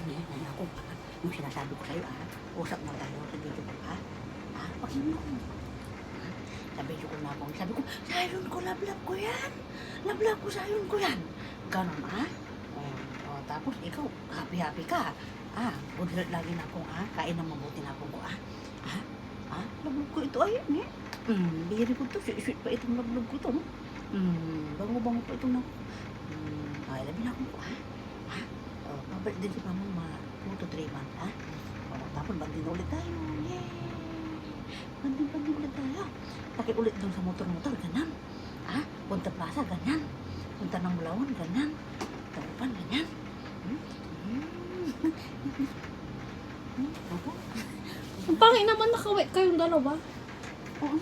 Ngayon ako, yung sinasabi ko sa'yo, usap na tayo sa video ko, Pag mo ko. Sa video ko na ako, sabi ko, sayon ko, love ko yan. Love ko, sayon ko yan. Ganon, tapos ikaw, happy ka. Good health lagi na akong, kain ng mabuti na akong ko, Love ko ito, ayan, bihiri ko to, sweet pa itong love ko to, no? Bango-bango pa itong labi na akong ko, pabalik din si mamang mga 2 to 3 months, tapos bandin na ulit tayo, yay! Bandin ulit tayo. Pakai ulit dun sa motor-motor, ganyan. Punta plaza, ganyan. Punta ng Bulawan, ganyan. Tarupan, ganyan. Ang pangit naman nakawit kayong dalawa. Oo.